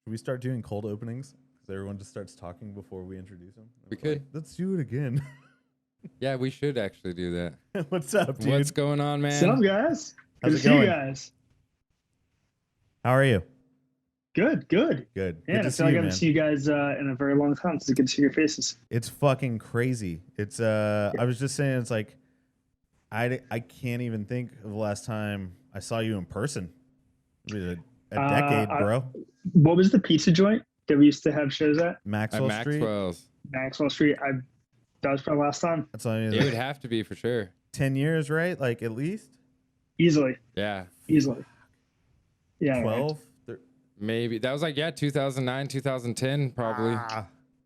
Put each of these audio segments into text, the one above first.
Can we start doing cold openings? Because everyone just starts talking before we introduce them. We could. Let's do it again. Yeah, we should actually do that. What's up, dude? What's going on, man? What's up, guys? Good How's to it see you going? guys. How are you? Good. Good. Yeah, Good I to feel like I you, haven't man. seen you guys in a very long time. So it's good to see your faces. It's fucking crazy. It's I was just saying, it's like I can't even think of the last time I saw you in person. It was a decade, bro. What was the pizza joint that we used to have shows at? Maxwell At Street. Maxwell's. Maxwell Street. That was probably last time. That's all I mean. It would have to be for sure. 10 years, right? Like at least Easily. Yeah. Yeah. 12. Maybe. That was like, 2009, 2010, probably.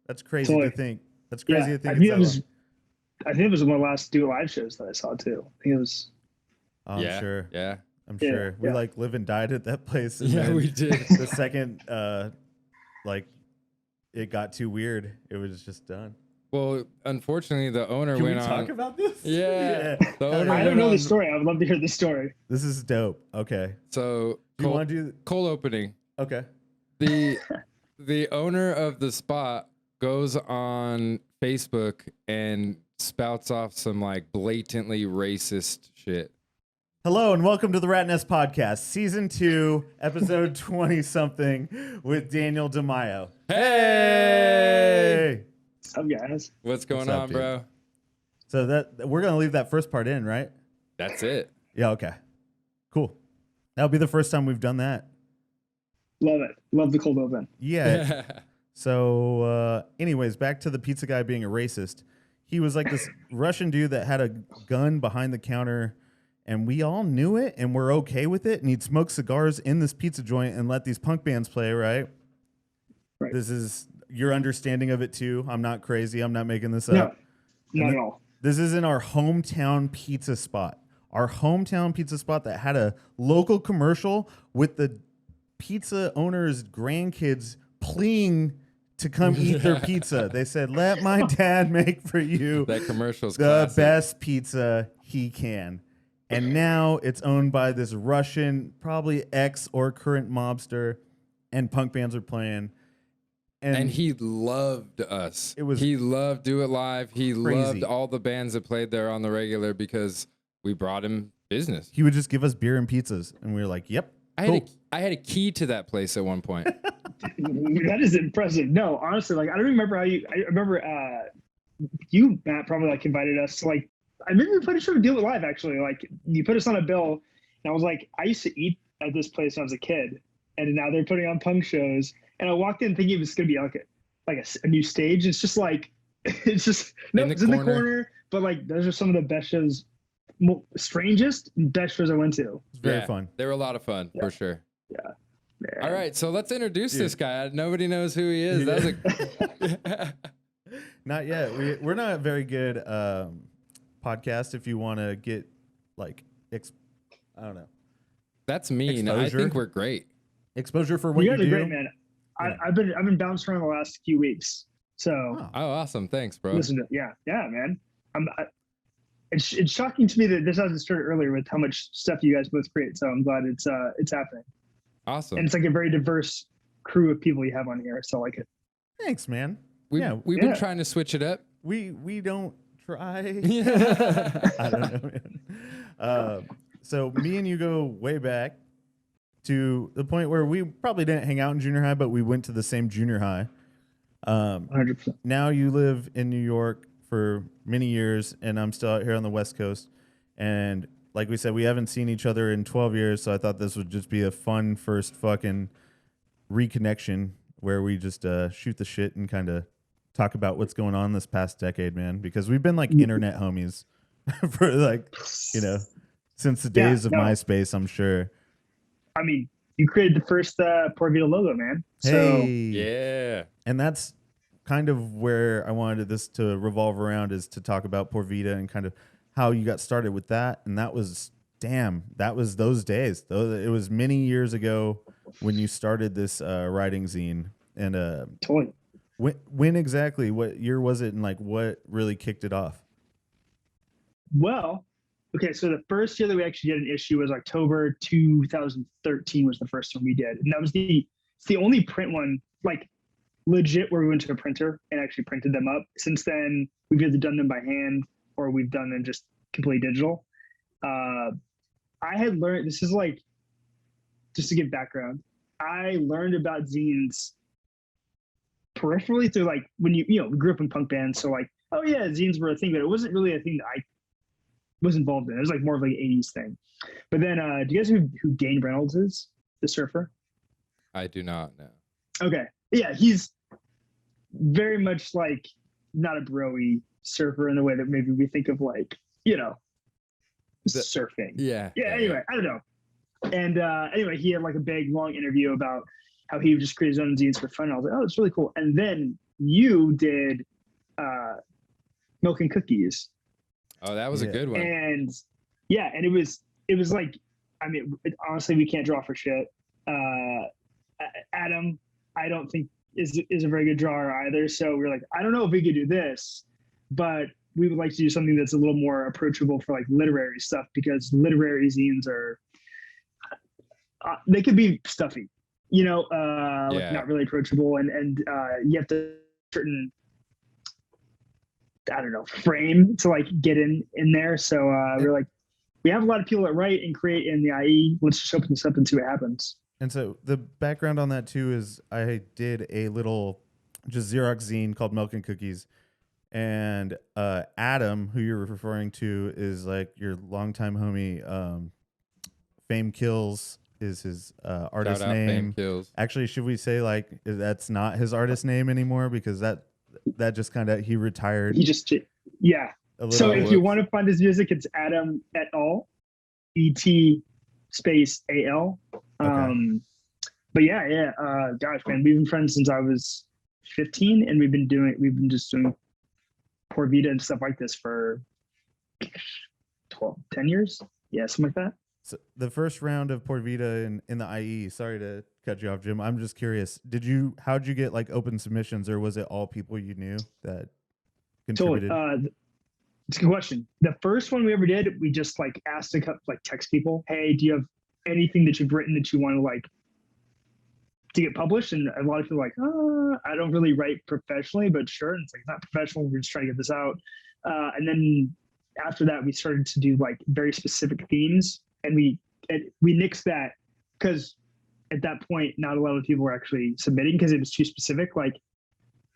That's crazy Totally. to think. That's crazy to think. I think it's it was one of the last Do It Live shows that I saw too. I think it was. I'm Yeah. sure. Yeah. I'm Yeah, sure. We yeah. like live and died at that place. And Yeah, then we did. The second, like, it got too weird, it was just done. Well, unfortunately, the owner Can we went on. talk about this? Yeah. The owner I went don't know on- the story. I would love to hear the story. This is dope. Okay. So, Do you want to do? cold opening. Okay. The owner of the spot goes on Facebook and spouts off some like blatantly racist shit. Hello and welcome to the Ratnest podcast, season 2, episode 20-something with Daniel DeMaio. Hey! What's up, guys? What's going What's up, on, dude? bro? So that we're gonna leave that first part in, right? That's it. Yeah. Okay. Cool. That'll be the first time we've done that. Love it. Love the cold open. Yeah. So, anyways, back to the pizza guy being a racist. He was like this Russian dude that had a gun behind the counter, and we all knew it, and we're okay with it. And he'd smoke cigars in this pizza joint and let these punk bands play, right? Right. This is your understanding of it too. I'm not crazy. I'm not making this No, up. not at all. This is in our hometown pizza spot. Our hometown pizza spot that had a local commercial with the pizza owner's grandkids pleading to come eat their pizza. They said, "Let my dad make for you That commercial's the classic. best pizza he can." And now it's owned by this Russian, probably ex or current mobster, and punk bands are playing. And he loved us. It was he loved Do It Live. He crazy. loved all the bands that played there on the regular because we brought him business. He would just give us beer and pizzas, and we were like, "Yep." I had a key to that place at one point. That is impressive. No, honestly, like I don't remember how you. I remember you, Matt, probably like invited us to like. I remember we put a show to Deal With Live actually. Like you put us on a bill, and I was like, I used to eat at this place when I was a kid, and now they're putting on punk shows. And I walked in thinking it was gonna be like a new stage. It's just like it's just no, it's in the corner. But like those are some of the best shows, strangest best shows I went to. It's very fun. They were a lot of fun for sure. Yeah. All right, so let's introduce this guy. Nobody knows who he is. That was Not yet. We're not a very good podcast if you want to get like I don't know, That's mean. I Exposure. think we're great. exposure for what You you guys do. are great, man. Yeah. I've been bounced around the last few weeks. So Oh. Oh, awesome. Thanks, bro. listen to yeah, man. It's shocking to me that this hasn't started earlier with how much stuff you guys both create. So I'm glad it's happening. Awesome. And it's like a very diverse crew of people you have on here. So I like it. Thanks, man. We've Yeah. been trying to switch it up. We don't try. Yeah. I don't know, man. So me and you go way back to the point where we probably didn't hang out in junior high, but we went to the same junior high. 100%. Now you live in New York for many years, and I'm still out here on the West Coast. And like we said, we haven't seen each other in 12 years, so I thought this would just be a fun first fucking reconnection where we just shoot the shit and kind of talk about what's going on this past decade, man, because we've been like internet homies for like, since the days of MySpace, I'm sure. I mean, you created the first Por Vida logo, man. So Hey. Yeah. And that's kind of where I wanted this to revolve around, is to talk about Por Vida and kind of how you got started with that. And that was, that was those days. It was many years ago when you started this writing zine. And totally. when exactly, what year was it, and like what really kicked it off? Well, okay, so the first year that we actually did an issue was October 2013 was the first one we did. And that was the it's the only print one, like legit, where we went to a printer and actually printed them up. Since then, we've either done them by hand or we've done them just completely digital. I had learned, this is like, just to give background, I learned about zines peripherally through like when we grew up in punk bands. So like, oh yeah, zines were a thing, but it wasn't really a thing that I was involved in. It was like more of like an 80s thing. But then, do you guys know who Dane Reynolds is, the surfer? I do not know. Okay. Yeah, he's very much like not a bro-y surfer in the way that maybe we think of like, surfing. Yeah. Anyway, I don't know. And anyway, he had like a big long interview about how he would just create his own zines for fun. I was like, oh, it's really cool. And then you did Milk and Cookies. Oh, that was a good one. And and it was like, I mean, honestly, we can't draw for shit. Adam, I don't think is a very good drawer either. So we were like, I don't know if we could do this, but we would like to do something that's a little more approachable for like literary stuff, because literary zines are, they could be stuffy, like not really approachable, and you have to certain, I don't know, frame to like get in there. So we're like, we have a lot of people that write and create in the IE. Let's just open this up and see what happens. And so the background on that too is I did a little just Xerox zine called Milk and Cookies. And Adam, who you're referring to, is like your longtime homie. Fame Kills is his artist name. Fame Kills. Actually, should we say like that's not his artist name anymore, because that just kind of, he retired. He just So if you want to find his music, it's Adam et al. ET space AL. Okay. But gosh, man, we've been friends since I was 15, and we've been just doing Poor Vita and stuff like this for 10 years. Yeah, something like that. So the first round of Poor Vita in the IE, sorry to cut you off, Jim. I'm just curious. How'd you get like open submissions, or was it all people you knew that contributed? Totally. It's a good question. The first one we ever did, we just like asked to text people, hey, do you have anything that you've written that you want to like to get published? And a lot of people are like, I don't really write professionally, but sure. And it's like, it's not professional. We're just trying to get this out. And then after that, we started to do like very specific themes, and we nixed that because at that point, not a lot of people were actually submitting because it was too specific. Like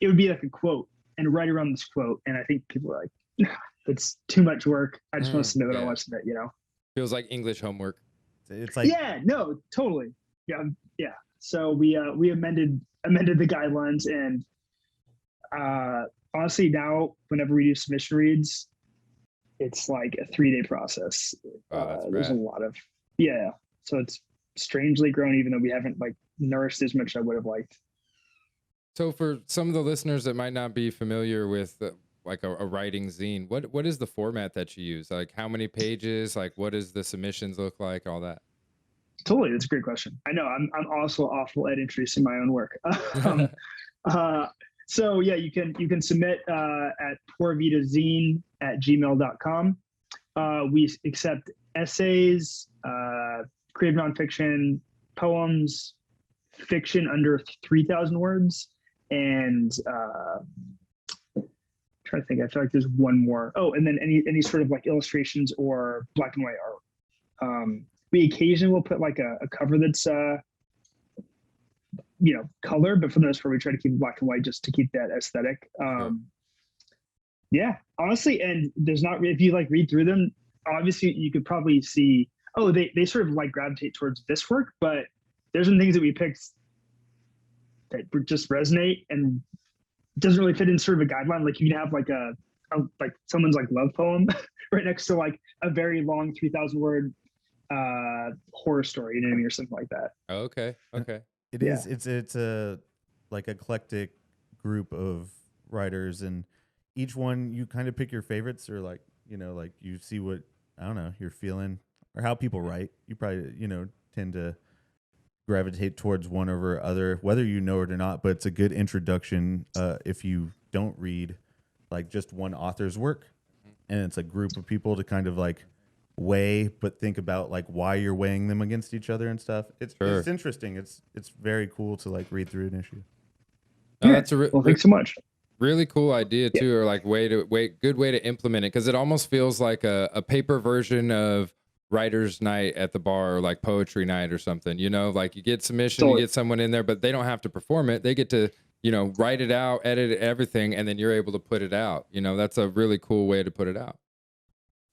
it would be like a quote and right around this quote. And I think people were like, it's too much work. I just want to submit what I want to submit, Feels like English homework. It's like, yeah, no, totally. Yeah. So we amended the guidelines, and honestly now whenever we do submission reads, it's like a 3-day process. There's a lot of so it's strangely grown, even though we haven't like nourished as much as I would have liked. So for some of the listeners that might not be familiar with like a writing zine, what is the format that you use? Like how many pages? Like what does the submissions look like? All that. Totally, that's a great question. I know I'm also awful at introducing my own work. So yeah, you can submit at poorvitazine@gmail.com. We accept essays, creative nonfiction, poems, fiction under 3,000 words, and trying to think. I feel like there's one more. Oh, and then any sort of like illustrations or black and white art. We occasionally will put like a cover that's color, but for the most part we try to keep it black and white just to keep that aesthetic. Yeah, honestly, and there's not, if you like read through them, obviously you could probably see, they sort of like gravitate towards this work, but there's some things that we picked that would just resonate and doesn't really fit in sort of a guideline. Like you can have like a like someone's like love poem right next to like a very long 3,000 word horror story, you know what I mean, or something like that. Okay. It is. It's a like eclectic group of writers, and each one you kind of pick your favorites, or like like you see what, I don't know, you're feeling or how people write. You probably tend to gravitate towards one over other, whether you know it or not. But it's a good introduction if you don't read like just one author's work, and it's a group of people to kind of like weigh, but think about like why you're weighing them against each other and stuff. Sure. It's interesting. It's very cool to like read through an issue. No, Yeah. that's a Well, thanks so much. really cool idea Yeah. too, or like good way to implement it, because it almost feels like a paper version of writer's night at the bar, or like poetry night or something. You know, like you get submission, you Totally. get someone in there, but they don't have to perform it. They get to, you know, write it out, edit it, everything, and then you're able to put it out. You know, that's a really cool way to put it out.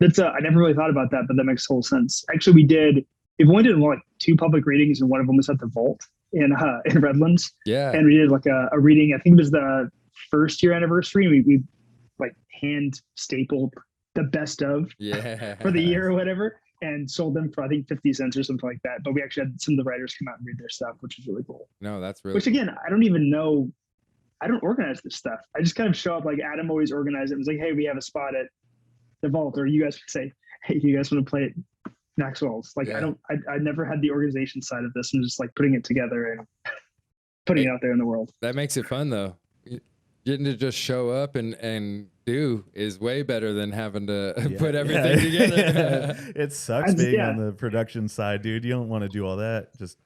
That's I never really thought about that, but that makes total sense. Actually, we've only did like 2 public readings, and one of them was at the Vault in Redlands. Yeah. And we did like a reading. I think it was the first year anniversary. We like hand stapled the best of Yeah. for the year or whatever, and sold them for I think 50 cents or something like that. But we actually had some of the writers come out and read their stuff, which is really cool. No, that's really Which again, I don't even know. I don't organize this stuff. I just kind of show up like Adam always organized it. It was like, hey, we have a spot at the Vault, or you guys would say, hey, you guys want to play at Maxwell's? Like, Yeah. I never had the organization side of this. I'm just like putting it together and putting it out there in the world. That makes it fun though. Getting to just show up and do is way better than having to put everything together. It sucks being yeah. on the production side, dude. You don't want to do all that. Just,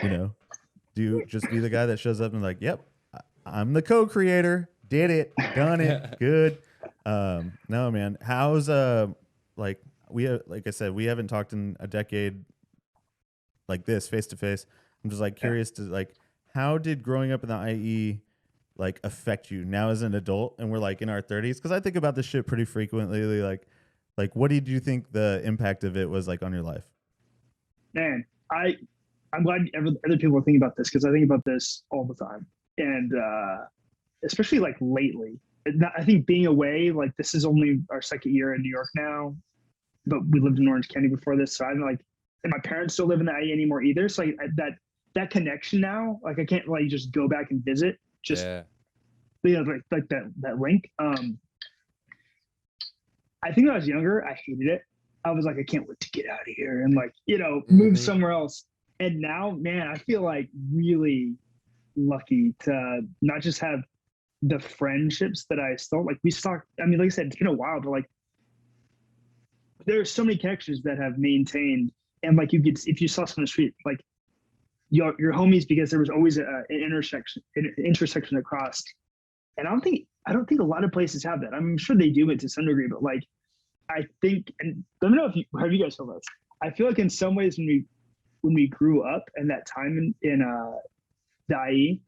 you know, just be the guy that shows up and like, yep, I'm the co-creator. Did it, done it, good. No, man. How's like like I said, we haven't talked in a decade like this face to face. I'm just like curious to like, how did growing up in the IE like affect you now as an adult, and we're like in our 30s? Because I think about this shit pretty frequently. Like what did you think the impact of it was like on your life? Man, I'm glad other people are thinking about this, because I think about this all the time, and especially like lately. I think being away, like this is only our 2nd year in New York now, but we lived in Orange County before this, so I'm like, and my parents don't live in the IE anymore either. So like that connection now, like I can't like just go back and visit. Just you know, like that link. I think when I was younger, I hated it. I was like, I can't wait to get out of here and like, you know, move somewhere else. And now, man, I feel like really lucky to not just have the friendships that I still like. I mean, like I said, it's been a while, but like there are so many connections that have maintained. And like you could, if you saw someone on the street, like your homies, because there was always an intersection across. And I don't think a lot of places have that. I'm sure they do it to some degree, but like I think, and let me know have you guys feel this. I feel like in some ways when we grew up and that time in the IE,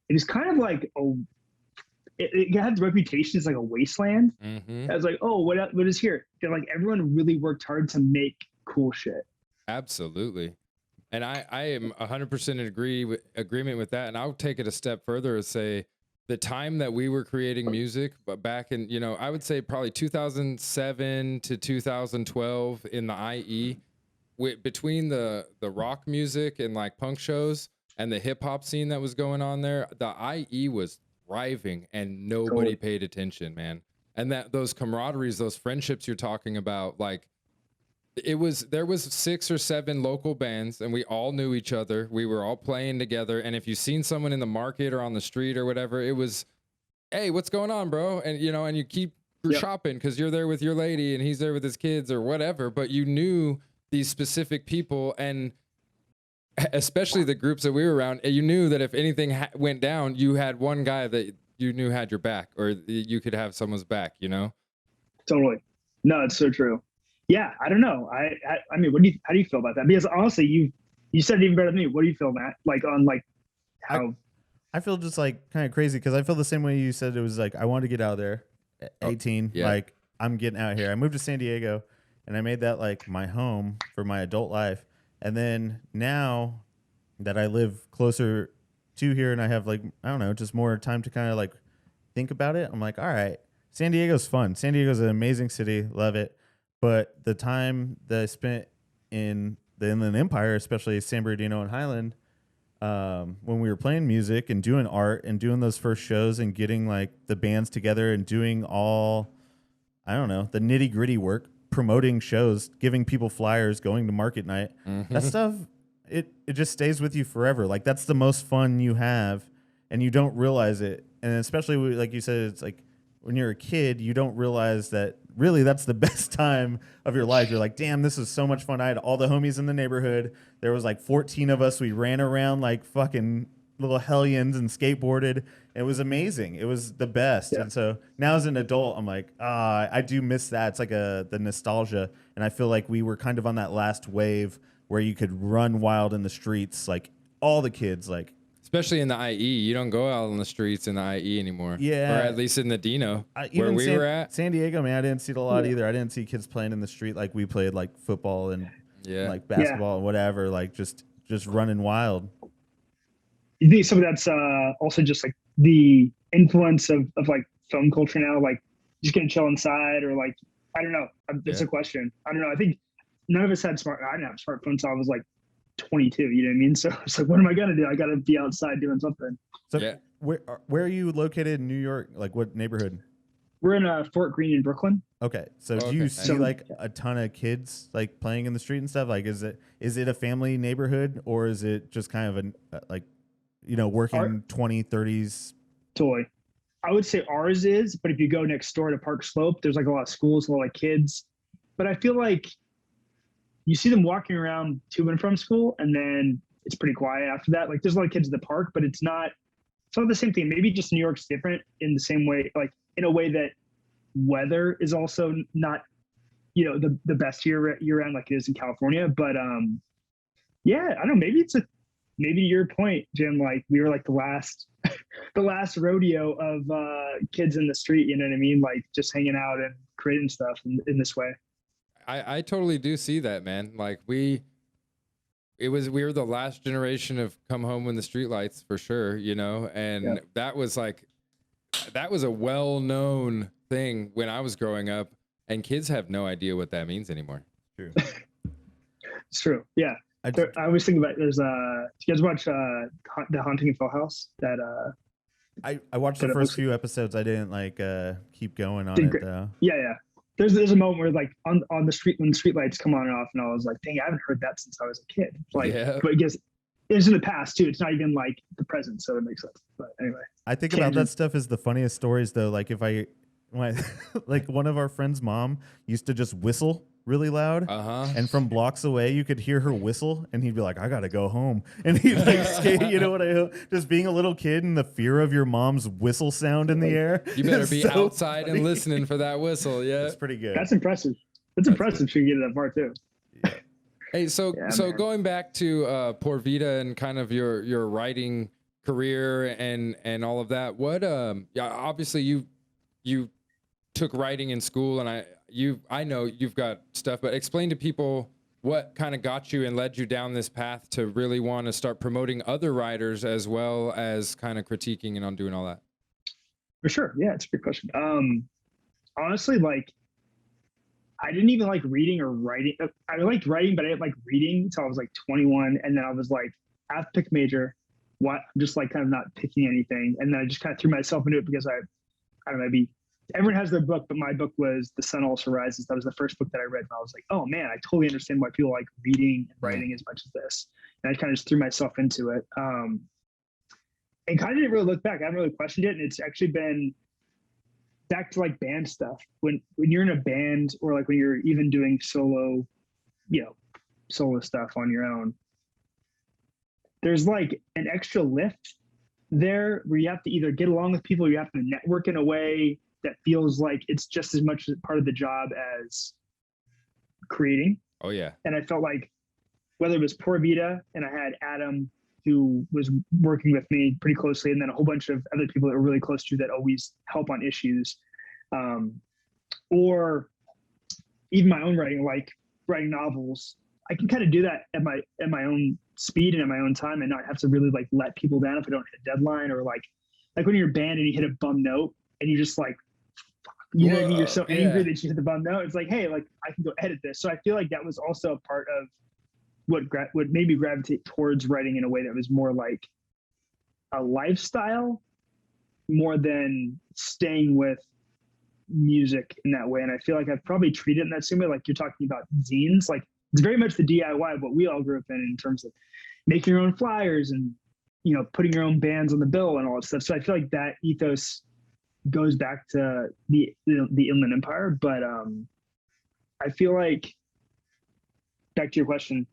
it was kind of like it had the reputation as like a wasteland. Mm-hmm. I was like, oh, what is here? And like everyone really worked hard to make cool shit. Absolutely. And I am 100% in agreement with that. And I'll take it a step further and say the time that we were creating music, but back in, you know, I would say probably 2007 to 2012 in the IE, between the rock music and like punk shows and the hip hop scene that was going on there, the IE was thriving and nobody paid attention, man. And those camaraderies, those friendships you're talking about, like, there was 6 or 7 local bands and we all knew each other. We were all playing together. And if you seen someone in the market or on the street or whatever, it was, hey, what's going on, bro? And you know, and you keep shopping because you're there with your lady and he's there with his kids or whatever. But you knew these specific people, and especially the groups that we were around, you knew that if anything went down, you had one guy that you knew had your back, or you could have someone's back, you know? Totally. No, it's so true. Yeah, I don't know. I mean, how do you feel about that? Because honestly, you said it even better than me. What do you feel, Matt? Like on like how? I feel just like kind of crazy because I feel the same way you said. It was like I wanted to get out of there at 18. Like I'm getting out here. I moved to San Diego, and I made that like my home for my adult life. And then now that I live closer to here, and I have like I don't know, just more time to kind of like think about it. I'm like, all right, San Diego's fun. San Diego's an amazing city. Love it. But the time that I spent in the Inland Empire, especially San Bernardino and Highland, when we were playing music and doing art and doing those first shows and getting like the bands together and doing all, I don't know, the nitty gritty work, promoting shows, giving people flyers, going to market night, that stuff, it just stays with you forever. Like that's the most fun you have, and you don't realize it. And especially like you said, it's like when you're a kid, you don't realize that really that's the best time of your life. You're like, damn, this is so much fun. I had all the homies in the neighborhood. There was like 14 of us. We ran around like fucking little hellions and skateboarded. It was amazing. It was the best. Yeah. And so now as an adult, I'm like, I do miss that. It's like the nostalgia. And I feel like we were kind of on that last wave where you could run wild in the streets, like all the kids, like, especially in the IE. You don't go out on the streets in the IE anymore. Yeah. Or at least in the Dino, where even we were at. San Diego, man, I didn't see it a lot Yeah. either. I didn't see kids playing in the street like we played, like football and Yeah. like basketball and whatever, like just running wild. You think some of that's also just like the influence of like phone culture now, like just gonna chill inside, or like, I don't know. It's a question. I don't know. I think none of us had I didn't have smartphones until I was like 22. You know what I mean? So it's like, what am I gonna do? I gotta be outside doing something. So Yeah. where are you located in New York? Like what neighborhood? We're in Fort Greene in Brooklyn. Okay, so do Okay. you see So- like a ton of kids like playing in the street and stuff? Like, is it a family neighborhood, or is it just kind of like, you know, working 20, 30s? Totally. I would say ours is, but if you go next door to Park Slope, there's like a lot of schools, a lot of kids. But I feel like you see them walking around to and from school, and then it's pretty quiet after that. Like there's a lot of kids at the park, but it's not the same thing. Maybe just New York's different in the same way, like in a way that weather is also not, you know, the best year round like it is in California. But yeah, I don't know, maybe maybe to your point, Jim, like we were like the last rodeo of kids in the street, you know what I mean? Like just hanging out and creating stuff in this way. I totally do see that, man. Like we were the last generation of come home when the streetlights, for sure, you know, and that was a well-known thing when I was growing up, and kids have no idea what that means anymore. True. It's true. Yeah. I always think about, do you guys watch The Haunting of Hill House? That I watched the first few episodes. I didn't like keep going on it though. Yeah. There's a moment where like on the street, when the street lights come on and off, and I was like, dang, I haven't heard that since I was a kid. Like, but I guess it's in the past too. It's not even like the present, so it makes sense. But anyway, I think about that stuff as the funniest stories though. Like like one of our friends' mom used to just whistle really loud, and from blocks away you could hear her whistle, and he'd be like, I gotta go home, and he'd like skate, you know what just being a little kid and the fear of your mom's whistle sound in the air. You better be so outside funny. And listening for that whistle. Yeah, it's pretty good. That's impressive. That's impressive. She get that part too. Hey, so going back to Por Vida and kind of your writing career and all of that, what obviously you took writing in school, and I know you've got stuff, but explain to people what kind of got you and led you down this path to really want to start promoting other writers as well as kind of critiquing and on doing all that. For sure. Yeah, it's a good question. Honestly, like I didn't even like reading or writing. I liked writing, but I didn't like reading until I was like 21. And then I was like, I have to pick major. I'm just like kind of not picking anything. And then I just kind of threw myself into it because I don't know, maybe everyone has their book, but my book was The Sun Also Rises. That was the first book that I read. And I was like, oh man, I totally understand why people like reading and writing as much as this. And I kind of just threw myself into it. And kind of didn't really look back. I haven't really questioned it. And it's actually been back to like band stuff. When you're in a band, or like when you're even doing solo stuff on your own, there's like an extra lift there where you have to either get along with people, or you have to network in a way that feels like it's just as much part of the job as creating. Oh yeah. And I felt like whether it was Por Vida, and I had Adam who was working with me pretty closely, and then a whole bunch of other people that were really close to that always help on issues, or even my own writing, like writing novels. I can kind of do that at my own speed and at my own time, and not have to really like let people down if I don't hit a deadline, or like when you're a band and you hit a bum note and you just like, you know what I mean? You're so angry that you hit the bum note. It's like, hey, like I can go edit this. So I feel like that was also a part of what made me gravitate towards writing in a way that was more like a lifestyle, more than staying with music in that way. And I feel like I've probably treated it in that same way. Like you're talking about zines, like it's very much the DIY, what we all grew up in terms of making your own flyers and, you know, putting your own bands on the bill and all that stuff. So I feel like that ethos goes back to the Inland Empire, but I feel like, back to your question,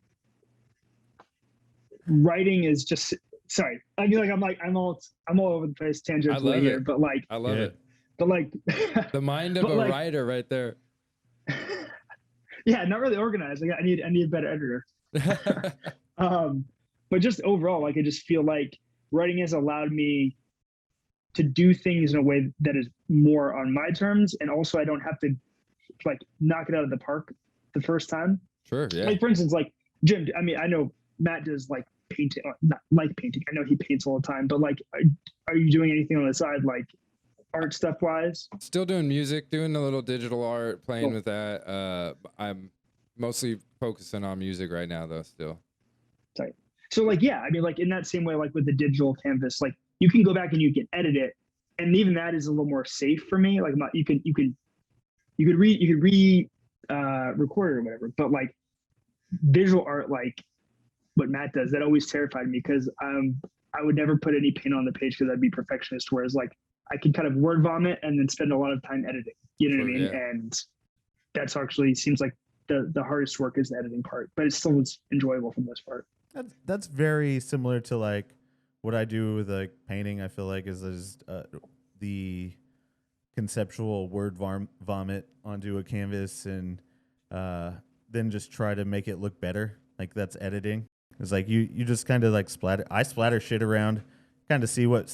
writing is just, sorry, I feel like I'm all over the place tangentially here, it. but like I love it. but like The mind of but a like, writer right there. yeah, not really organized. Like I need a better editor. But just overall, like I just feel like writing has allowed me to do things in a way that is more on my terms, and also I don't have to like knock it out of the park the first time. Sure, yeah. Like for instance, like Jim, I mean, I know Matt does like painting, not like painting. I know he paints all the time, but like, are you doing anything on the side, like art stuff wise? Still doing music, doing a little digital art, playing Cool. with that. I'm mostly focusing on music right now, though. Still. Sorry. So like, yeah, I mean, like in that same way, like with the digital canvas, like you can go back and you can edit it, and even that is a little more safe for me. Like you could record it or whatever, but like visual art, like what Matt does, that always terrified me because I would never put any paint on the page because I'd be perfectionist. Whereas like I can kind of word vomit and then spend a lot of time editing. You know what I mean? Yeah. And that's actually seems like the hardest work is the editing part, but it still was enjoyable for the most part. That's very similar to like what I do with like painting. I feel like is the conceptual word vomit onto a canvas and then just try to make it look better. Like that's editing. It's like you just kind of like splatter. I splatter shit around, kind of see what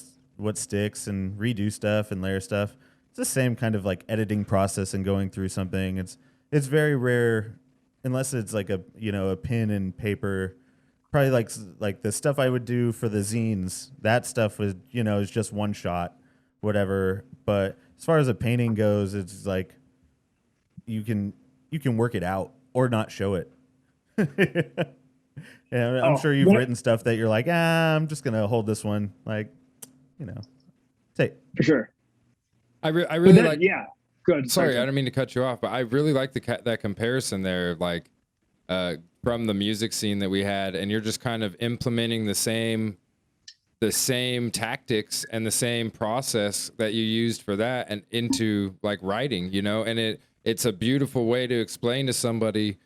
sticks and redo stuff and layer stuff. It's the same kind of like editing process and going through something. It's very rare, unless it's like a pen and paper. Probably like the stuff I would do for the zines. That stuff was is just one shot, whatever. But as far as a painting goes, it's like you can work it out or not show it. Yeah, I'm sure you've written stuff that you're like, I'm just gonna hold this one, like, take for sure. I really like. Yeah, good. Sorry, I don't mean to cut you off, but I really like that comparison there, like, from the music scene that we had, and you're just kind of implementing the same tactics and the same process that you used for that and into like writing, and it's a beautiful way to explain to somebody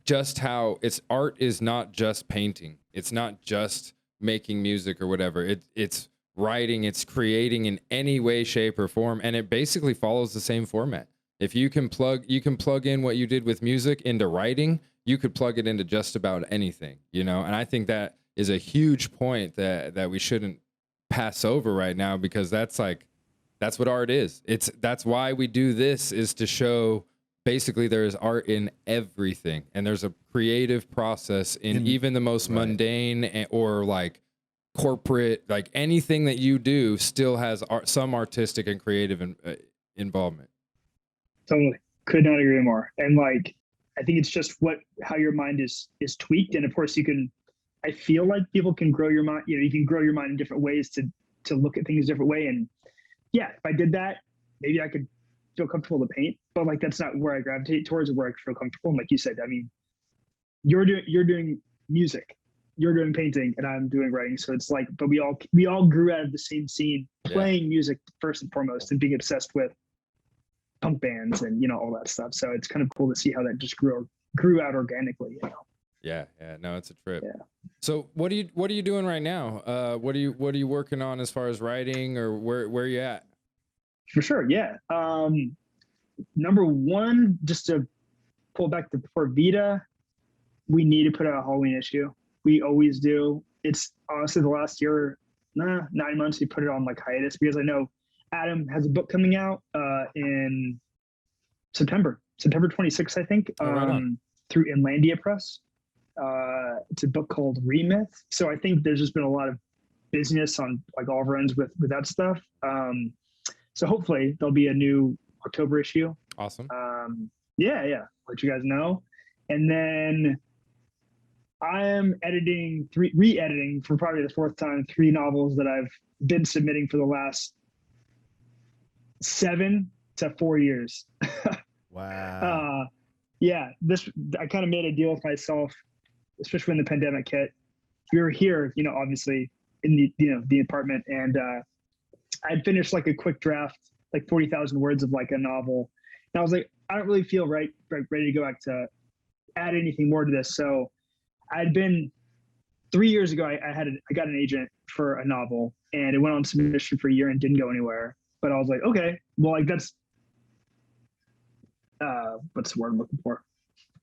just how art is not just painting. It's not just making music or whatever. It's writing, it's creating in any way, shape, or form, and it basically follows the same format. If you can plug in what you did with music into writing, you could plug it into just about anything, and I think that is a huge point that we shouldn't pass over right now, because that's what art is. That's why we do this, is to show basically there is art in everything, and there's a creative process in even the most mundane or like corporate, like anything that you do still has some artistic and creative involvement. Totally, could not agree more. And like, I think it's just how your mind is tweaked, and of course I feel like people can grow your mind. You can grow your mind in different ways to look at things a different way. And yeah, if I did that, maybe I could feel comfortable to paint, but like that's not where I gravitate towards, or where I feel comfortable. And like you said, I mean, you're doing music, you're doing painting, and I'm doing writing. So it's like, but we all grew out of the same scene, playing music first and foremost, and being obsessed with punk bands and all that stuff. So it's kind of cool to see how that just grew out organically. Yeah, no, it's a trip. Yeah. So what are you doing right now? What are you working on as far as writing, or where are you at? For sure, yeah. Number one, just to pull back to before Vita, we need to put out a Halloween issue. We always do. It's honestly the last year, 9 months, we put it on like hiatus, because I know Adam has a book coming out in September 26th, I think, through Inlandia Press. It's a book called Remyth. So I think there's just been a lot of business on like all ends with that stuff. So hopefully there'll be a new October issue. Awesome. Yeah. Let you guys know. And then I am re-editing for probably the 4th time, 3 novels that I've been submitting for the last 7 to 4 years. Wow. Yeah, I kind of made a deal with myself, especially when the pandemic hit. We were here, obviously in the apartment, and I'd finished like a quick draft, like 40,000 words of like a novel, and I was like, I don't really feel ready to go back to add anything more to this. So I'd been 3 years ago. I got an agent for a novel, and it went on submission for a year and didn't go anywhere. But I was like, okay, well, like that's what's the word I'm looking for?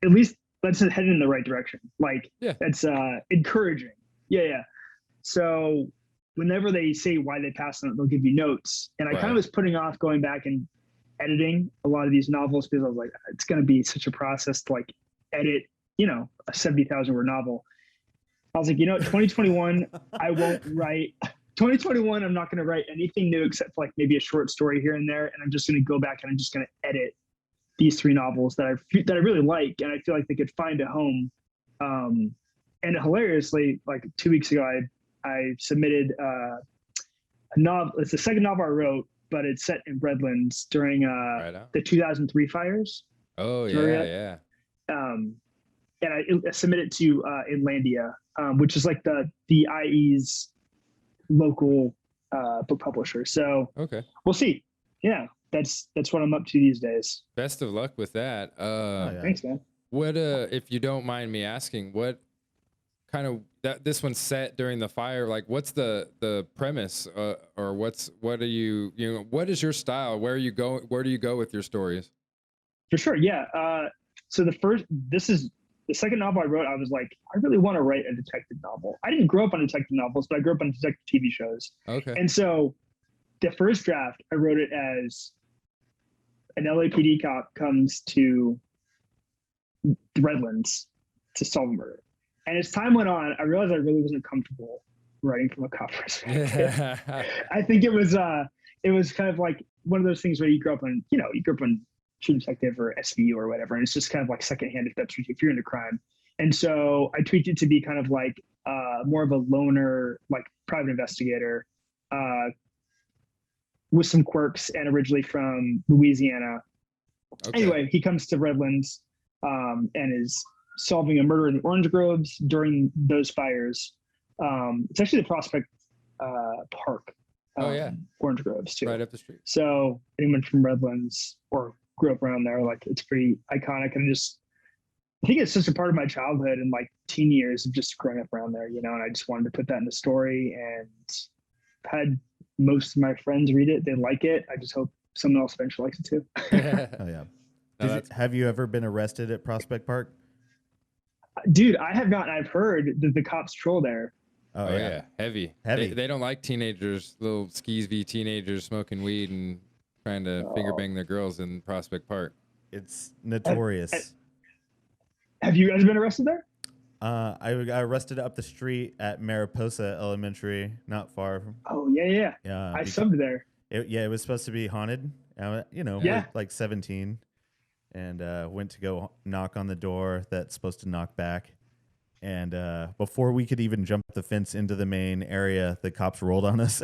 At least that's heading in the right direction. Like, Yeah. that's encouraging. Yeah. So whenever they say why they passed on it, they'll give you notes. And I kind of was putting off going back and editing a lot of these novels because I was like, it's going to be such a process to like edit, a 70,000 word novel. I was like, 2021, I won't write. 2021, I'm not going to write anything new except for like maybe a short story here and there. And I'm just going to go back and I'm just going to edit these 3 novels that I really like, and I feel like they could find a home. And hilariously, like 2 weeks ago, I submitted a novel. It's the second novel I wrote, but it's set in Redlands during the 2003 fires. Oh yeah. And I submitted to Inlandia, which is like the IE's local book publisher. So Okay. we'll see. Yeah, that's what I'm up to these days. Best of luck with that. yeah. Thanks, man. What if you don't mind me asking, what kind of this one's set during the fire? Like, what's the premise, or what are you what is your style? Where do you go with your stories? For sure, yeah. So this is the second novel I wrote. I was like, I really want to write a detective novel. I didn't grow up on detective novels, but I grew up on detective TV shows. Okay. And so the first draft, I wrote it as an LAPD cop comes to the Redlands to solve a murder. And as time went on, I realized I really wasn't comfortable writing from a cop perspective. I think it was kind of like one of those things where you grew up on True Detective or SVU or whatever, and it's just kind of like secondhand if you're into crime. And so I tweaked it to be kind of like more of a loner, like private investigator, with some quirks, and originally from Louisiana. Okay. Anyway, he comes to Redlands and is solving a murder in the orange groves during those fires. It's actually the Prospect Park. Orange groves too. Right up the street. So anyone from Redlands or grew up around there, like it's pretty iconic, and I think it's just a part of my childhood and like teen years of just growing up around there, and I just wanted to put that in the story, and had most of my friends read it. They like it. I just hope someone else eventually likes it too. Oh yeah. Have you ever been arrested at Prospect Park? Dude, I have not. I've heard that the cops troll there. Oh yeah. Heavy. They don't like teenagers, little skeevy teenagers smoking weed and trying to finger bang their girls in Prospect Park. It's notorious. Have you guys been arrested there? I got arrested up the street at Mariposa Elementary, not far from. Oh yeah. I subbed there. It was supposed to be haunted. Like 17, and went to go knock on the door that's supposed to knock back. And before we could even jump the fence into the main area, the cops rolled on us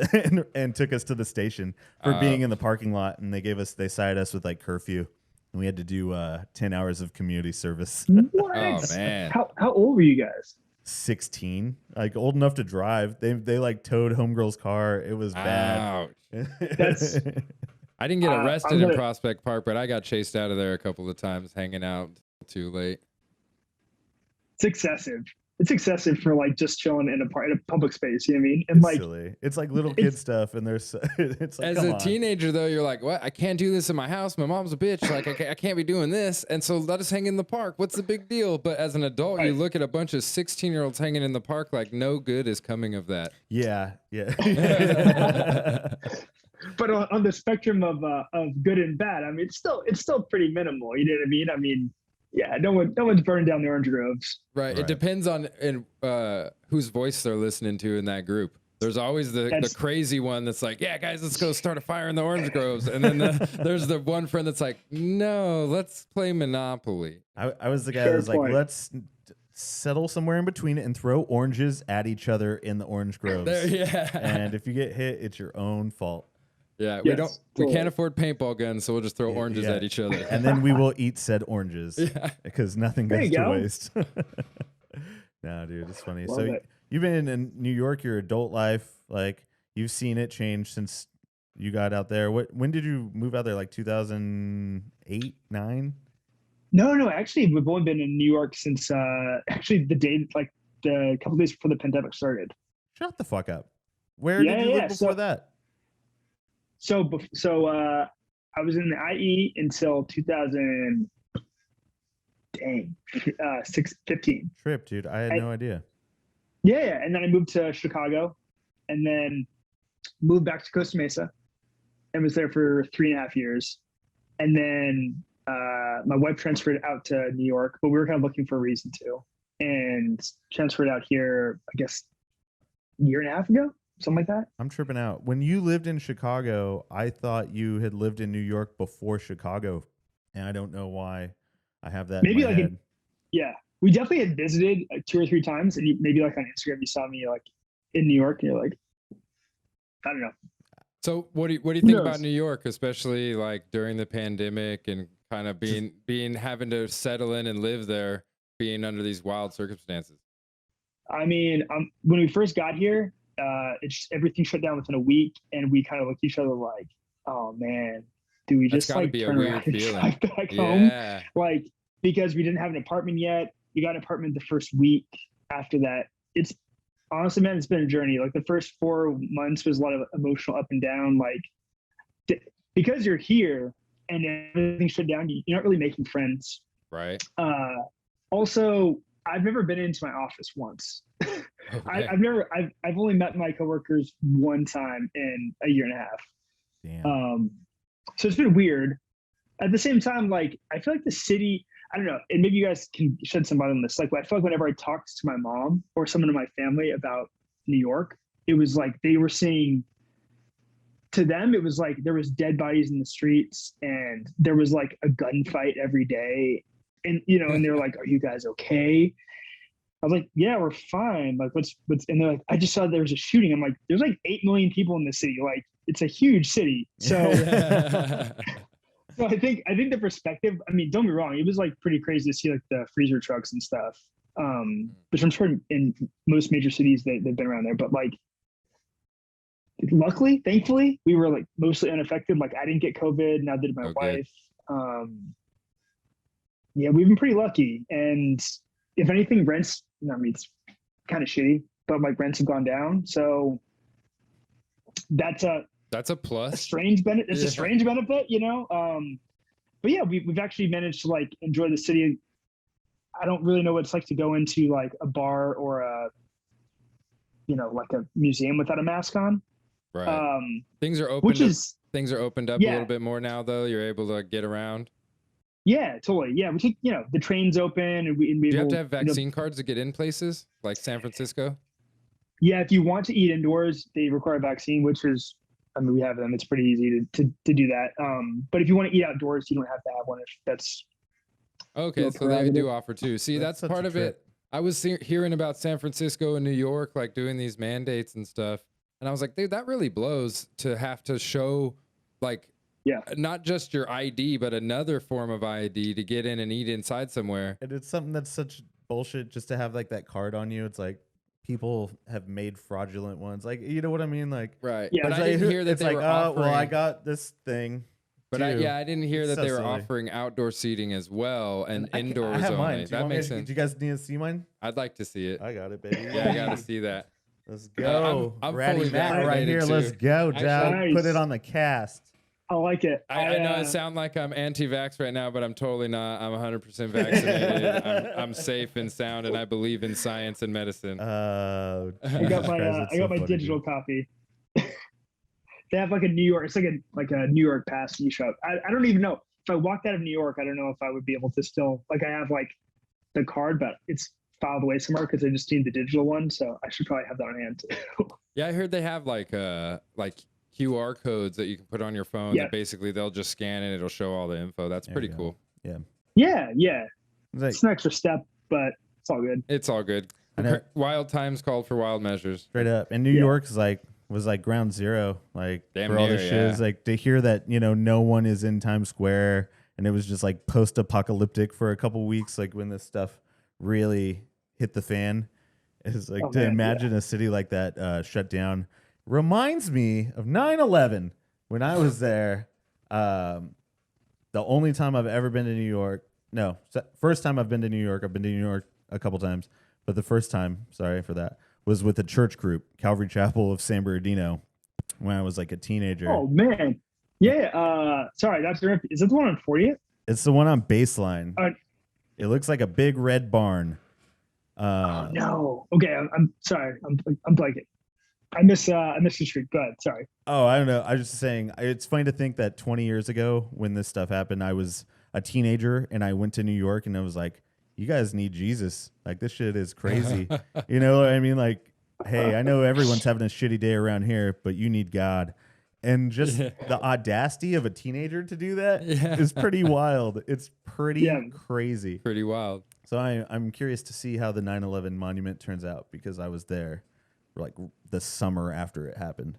and took us to the station for being in the parking lot. And they cited us with like curfew, and we had to do 10 hours of community service. What? Oh man! How old were you guys? 16, like old enough to drive. They like towed homegirl's car. It was bad. That's. I didn't get arrested in Prospect Park, but I got chased out of there a couple of times, hanging out too late. It's excessive. It's excessive for like just chilling in a public space. You know what I mean? And It's like, silly. It's like little kid stuff, and there's it's like, as a teenager though, you're like, what? I can't do this in my house. My mom's a bitch. Like I can't be doing this. And so let us hang in the park. What's the big deal? But as an adult, you look at a bunch of 16-year-olds hanging in the park, like no good is coming of that. Yeah. But on the spectrum of good and bad, I mean, it's still pretty minimal. You know what I mean? I mean, yeah, no one's burning down the orange groves. Right. It depends on whose voice they're listening to in that group. There's always the crazy one that's like, yeah, guys, let's go start a fire in the orange groves. And then there's the one friend that's like, no, let's play Monopoly. I was the guy that was like, let's settle somewhere in between it and throw oranges at each other in the orange groves. And if you get hit, it's your own fault. Yeah, we can't afford paintball guns, so we'll just throw oranges at each other. And then we will eat said oranges because nothing goes to waste. No, dude, it's funny. You've been in New York your adult life, like you've seen it change since you got out there. When did you move out there? Like 2008, 9? No. Actually, we've only been in New York since actually the day, like the couple days before the pandemic started. Shut the fuck up. Where Yeah, did you yeah. live before that? I was in the IE until 2000. Dang, 15. Trip, dude. I had no idea. Yeah, and then I moved to Chicago, and then moved back to Costa Mesa, and was there for 3.5 years, and then my wife transferred out to New York, but we were kind of looking for a reason to, and transferred out here, I guess, a year and a half ago, something like that. I'm tripping out. When you lived in Chicago, I thought you had lived in New York before Chicago, and I don't know why I have that Maybe in my like head. yeah, we definitely had visited 2 or 3 times, and maybe like on Instagram you saw me like in New York, and you're like, I don't know. So what do you think about New York, especially like during the pandemic and kind of being having to settle in and live there, being under these wild circumstances? I mean, when we first got here, everything shut down within a week, and we kind of looked at each other like, "Oh man, do we That's just gotta like be a turn weird around and feeling. drive back home?" Yeah. Like, because we didn't have an apartment yet. We got an apartment the first week. After that, it's honestly, man, it's been a journey. Like the first 4 months was a lot of emotional up and down. Like, because you're here and everything shut down, you're not really making friends. Right. Also, I've never been into my office once. Okay. I've only met my coworkers one time in a year and a half. Damn. So it's been weird. At the same time, like I feel like the city, I don't know, and maybe you guys can shed some light on this. Like I feel like whenever I talked to my mom or someone in my family about New York, it was like they were saying, to them, it was like there was dead bodies in the streets and there was like a gunfight every day. And and they were like, "Are you guys okay?" I was like, "Yeah, we're fine." Like, what's and they're like, "I just saw there was a shooting." I'm like, "There's like 8 million people in the city. Like, it's a huge city." So, so I think the perspective. I mean, don't be wrong. It was like pretty crazy to see like the freezer trucks and stuff. Which I'm sure in most major cities they've been around there. But like, luckily, thankfully, we were like mostly unaffected. Like, I didn't get COVID. Now did my wife. Yeah, we've been pretty lucky. And if anything, rents, I mean, it's kind of shitty, but like rents have gone down. So that's a plus. A strange benefit. It's a strange benefit, But yeah, we've actually managed to like enjoy the city. I don't really know what it's like to go into like a bar or like a museum without a mask on. Right. Things are opened up a little bit more now, though. You're able to get around. Yeah, totally. Yeah, we take the train's open, and we. Do you have to have vaccine cards to get in places like San Francisco? Yeah, if you want to eat indoors, they require a vaccine, which is, I mean, we have them. It's pretty easy to do that. But if you want to eat outdoors, you don't have to have one. If that's okay, so they do offer too. See, that's part of it. I was hearing about San Francisco and New York, like doing these mandates and stuff, and I was like, dude, that really blows to have to show, like, not just your ID, but another form of ID to get in and eat inside somewhere. And it's something that's such bullshit just to have like that card on you. It's like people have made fraudulent ones. Like, you know what I mean? Like, right. Yeah. But I didn't hear that they were offering. Well, I got this thing. But I didn't hear that they were offering outdoor seating as well and indoors only. That makes sense. Do you guys need to see mine? I'd like to see it. I got it, baby. Yeah, I got to see that. Let's go. I'm Ratty fully Matt right here. too. Let's go, Dad. Nice. Put it on the cast. I like it. I know I sound like I'm anti-vax right now, but I'm totally not. I'm 100% vaccinated. I'm safe and sound, and I believe in science and medicine. I got my digital copy. They have like a New York. It's like a New York pass you shop. I don't even know if I walked out of New York. I don't know if I would be able to still I have like the card, but it's filed away somewhere because I just need the digital one. So I should probably have that on hand too. Yeah, I heard they have like QR codes that you can put on your phone that basically they'll just scan and it'll show all the info. That's pretty cool. Yeah. It's an extra step, but it's all good. It's all good. Wild times called for wild measures. Straight up. And New York was like ground zero, like damn for all the shit. Like to hear that, no one is in Times Square, and it was just like post-apocalyptic for a couple weeks, like when this stuff really hit the fan. It's like imagine a city like that shut down. Reminds me of 9/11 when I was there, the only time I've ever been to New York, no, first time I've been to New York, I've been to New York a couple times, but the first time, sorry for that, was with a church group, Calvary Chapel of San Bernardino, when I was like a teenager. Oh man, yeah. Sorry, that's is that the one on 40th? It's the one on Baseline. Uh, It looks like a big red barn. Oh no. Okay, I'm sorry. I'm blanking. I miss the street. Go ahead. Sorry. Oh, I don't know. I was just saying, it's funny to think that 20 years ago when this stuff happened, I was a teenager and I went to New York and I was like, you guys need Jesus. Like, this shit is crazy. You know what I mean? Like, hey, I know everyone's having a shitty day around here, but you need God. And just the audacity of a teenager to do that is pretty wild. It's pretty crazy. Pretty wild. So I'm curious to see how the 9/11 monument turns out because I was there like the summer after it happened.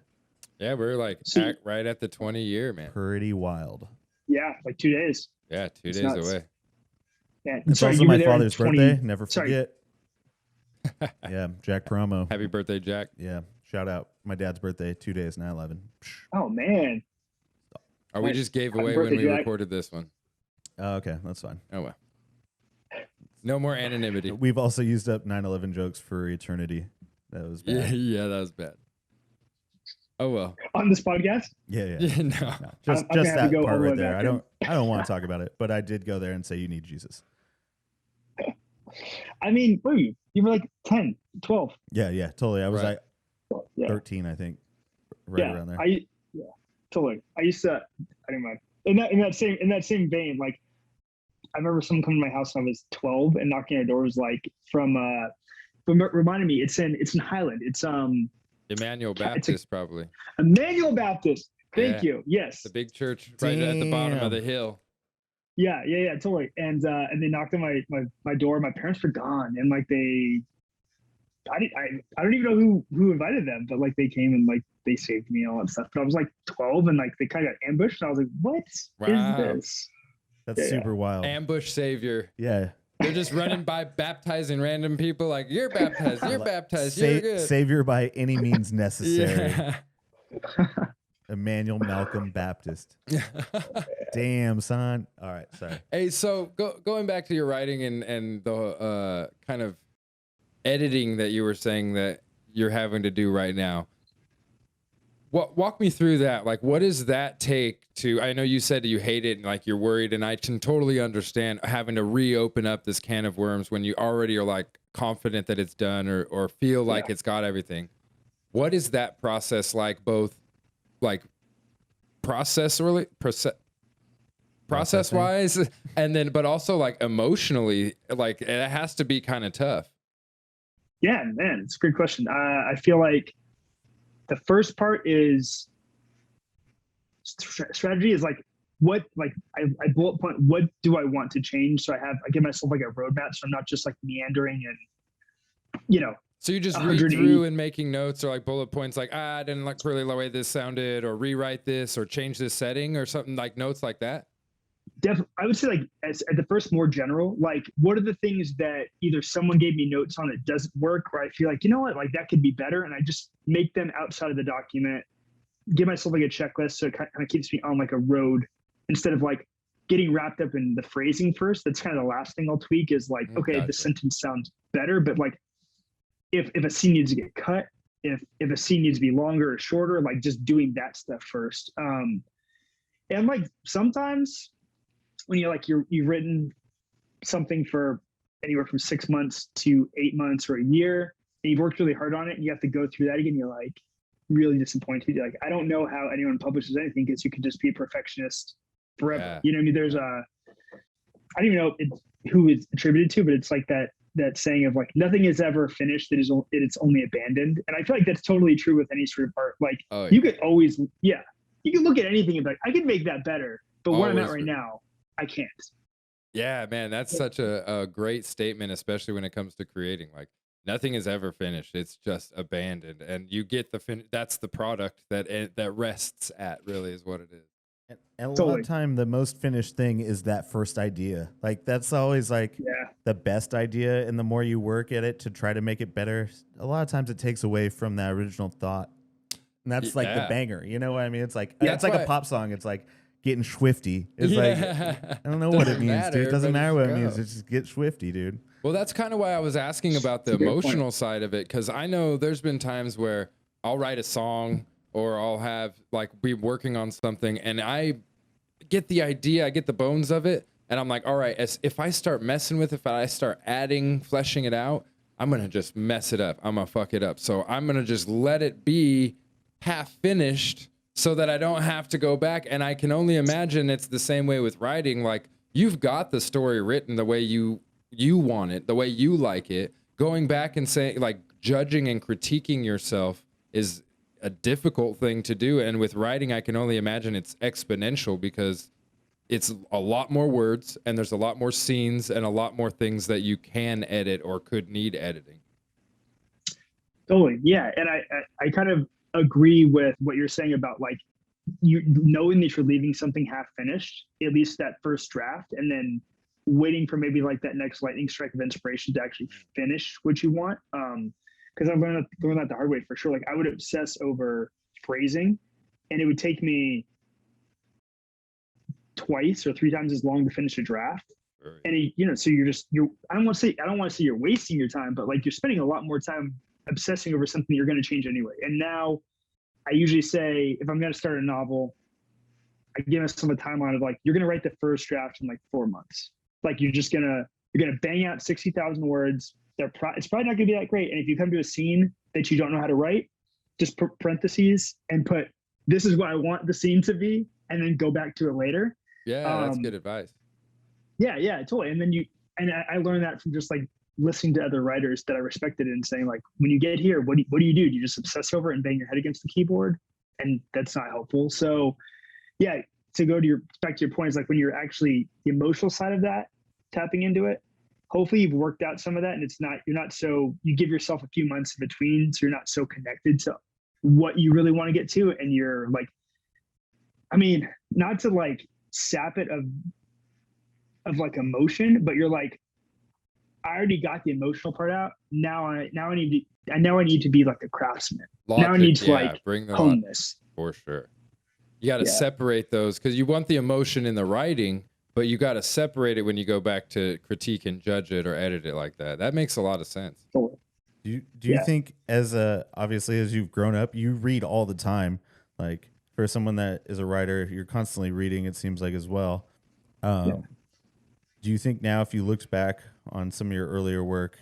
Yeah, we're like right at the 20-year, man. Pretty wild. Yeah, like 2 days. Yeah, 2 days nuts. away. Yeah, it's sorry, also my father's birthday. Never forget. Yeah, Jack Promo. Happy birthday, Jack. Yeah, shout out. My dad's birthday, 2 days, 9/11. Oh man. Oh, we just gave away when we recorded this one. Oh, okay, that's fine. Oh well. No more anonymity. We've also used up 9/11 jokes for eternity. That was bad. Yeah, that was bad. Oh well. On this podcast? Yeah. No. Just that part right there. I don't want to talk about it, but I did go there and say you need Jesus. I mean, what were you? You were like 10, 12. Yeah, totally. I was right. like 13, I think, around there. Totally. I used to. Anyway, in that same vein, like I remember someone coming to my house when I was 12 and knocking on our doors, like reminded me it's in Highland. It's Emmanuel Baptist, probably. Emmanuel Baptist. Thank you. Yes. The big church right at the bottom of the hill. Yeah, totally. And they knocked on my door. My parents were gone, and like I don't even know who invited them, but like they came and like they saved me and all that stuff. But I was like 12, and like they kind of got ambushed. And I was like, what is this? That's super wild. Ambush savior. Yeah. They're just running by baptizing random people like, you're baptized, you're baptized, you're good. Savior by any means necessary. Emmanuel Malcolm Baptist. Damn, son. All right, sorry. Hey, so going back to your writing and the kind of editing that you were saying that you're having to do right now. Walk me through that. Like, what does that take to, I know you said that you hate it and like you're worried, and I can totally understand having to reopen up this can of worms when you already are like confident that it's done or feel like it's got everything. What is that process like, both like process wise and then, but also like emotionally, like it has to be kind of tough. Yeah, man, it's a great question. I feel like the first part is strategy is like what, like I bullet point, what do I want to change? So I give myself like a roadmap. So I'm not just like meandering and, So you just read through and making notes or like bullet points like, I didn't like really the way this sounded, or rewrite this or change this setting or something, like notes like that? Definitely, I would say like at the first more general, like what are the things that either someone gave me notes on that doesn't work, or I feel like, you know what, like that could be better. And I just make them outside of the document, give myself like a checklist. So it kind of keeps me on like a road instead of like getting wrapped up in the phrasing first. That's kind of the last thing I'll tweak is like, okay, Gotcha. the sentence sounds better, but like if a scene needs to get cut, if a scene needs to be longer or shorter, like just doing that stuff first. And like sometimes when you've written something for anywhere from 6 months to 8 months or a year, and you've worked really hard on it, and you have to go through that again, you're like really disappointed. You're like, I don't know how anyone publishes anything, because you can just be a perfectionist forever. Yeah. You know what I mean? There's I don't even know who it's attributed to, but it's like that saying of like, nothing is ever finished, it's only abandoned. And I feel like that's totally true with any sort of art. Like you could always, you can look at anything and be like, I can make that better, but where I'm at right now, I can't. Yeah, man, that's such a great statement, especially when it comes to creating. Like, nothing is ever finished; it's just abandoned, and you get that's the product that rests at. Really, is what it is. And a lot of time, the most finished thing is that first idea. Like that's always like the best idea, and the more you work at it to try to make it better, a lot of times it takes away from that original thought. and that's like the Yeah. banger. You know what I mean? It's like Yeah. it's like a That's pop song. It's like getting swifty. It's Yeah. like I don't know what it Doesn't means, dude. It matter, doesn't but matter just what it go. means. It's just get swifty, dude. Well, that's kind of why I was asking about the That's a great point. emotional side of it, because I know there's been times where I'll write a song or I'll have like be working on something and I get the idea, I get the bones of it, and I'm like, all right, if I start messing with it, if I start adding, fleshing it out, I'm gonna just mess it up. I'm gonna fuck it up. So I'm gonna just let it be half finished so that I don't have to go back. And I can only imagine it's the same way with writing. Like you've got the story written the way you want it, the way you like it. Going back and saying like judging and critiquing yourself is a difficult thing to do. And with writing, I can only imagine it's exponential because it's a lot more words and there's a lot more scenes and a lot more things that you can edit or could need editing. Totally. Yeah. And I kind of agree with what you're saying about like you knowing that you're leaving something half finished, at least that first draft, and then waiting for maybe like that next lightning strike of inspiration to actually finish what you want. Because I've learned that the hard way for sure. Like I would obsess over phrasing, and it would take me twice or three times as long to finish a draft. Right. And so I don't want to say you're wasting your time, but like you're spending a lot more time obsessing over something you're going to change anyway. And now I usually say if I'm going to start a novel, I give myself a timeline of like you're going to write the first draft in like 4 months. Like you're gonna bang out 60,000 words. It's probably not gonna be that great. And if you come to a scene that you don't know how to write, just put parentheses and put this is what I want the scene to be, and then go back to it later. Yeah, that's good advice. Yeah, totally. And then I learned that from just like listening to other writers that I respected and saying like, when you get here, what do you do? Do you just obsess over it and bang your head against the keyboard? And that's not helpful. So yeah, to go to back to your point is like when you're actually the emotional side of that, tapping into it, hopefully you've worked out some of that and you give yourself a few months in between so you're not so connected to what you really want to get to. And you're like, I mean, not to like sap it of like emotion, but you're like, I already got the emotional part out. Now I need to be like a craftsman. Logic, now I need to like bring the hone this. For sure. You got to separate those because you want the emotion in the writing, but you got to separate it when you go back to critique and judge it or edit it like that. That makes a lot of sense. Totally. Do you think obviously as you've grown up, you read all the time? Like for someone that is a writer, you're constantly reading, it seems like as well. Do you think now if you looked back on some of your earlier work,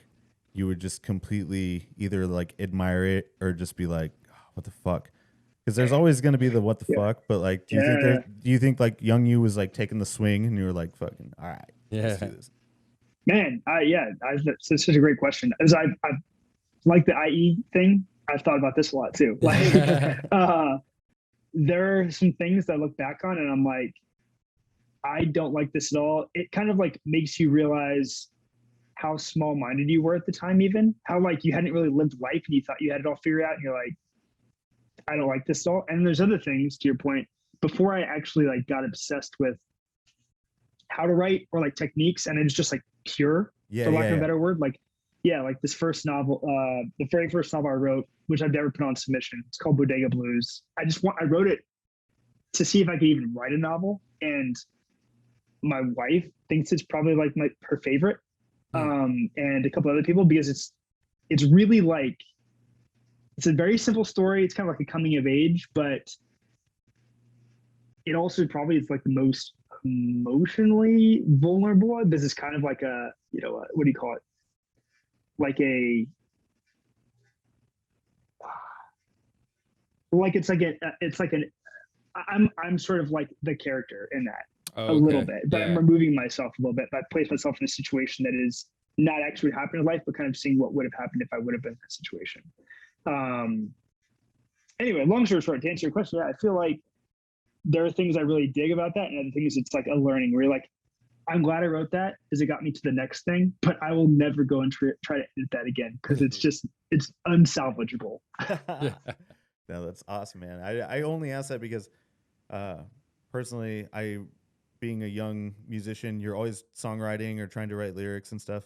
you would just completely either like admire it or just be like, oh, what the fuck? Because there's always going to be the what the fuck, but like, do you think like young you was like taking the swing and you were like, fucking, all right, let's do this? Man, it's such a great question. As I like the IE thing, I've thought about this a lot too. Like, there are some things that I look back on and I'm like, I don't like this at all. It kind of like makes you realize how small-minded you were at the time, even how like you hadn't really lived life and you thought you had it all figured out and you're like, I don't like this at all. And there's other things, to your point, before I actually like got obsessed with how to write or like techniques, and it's just like pure, for lack of a better word. Like this first novel, the very first novel I wrote, which I've never put on submission, it's called Bodega Blues. I wrote it to see if I could even write a novel, and my wife thinks it's probably like her favorite, and a couple other people, because it's really like, it's a very simple story. It's kind of like a coming of age, but it also probably is like the most emotionally vulnerable. This is kind of like what do you call it? I'm sort of like the character in that a little bit, but I'm removing myself a little bit. I place myself in a situation that is not actually happening in life, but kind of seeing what would have happened if I would have been in that situation. Anyway, long story short, to answer your question, I feel like there are things I really dig about that, and other things it's like a learning where you're like, I'm glad I wrote that because it got me to the next thing, but I will never go and try to edit that again because it's unsalvageable. No, that's awesome, man. I only ask that because personally, being a young musician, you're always songwriting or trying to write lyrics and stuff.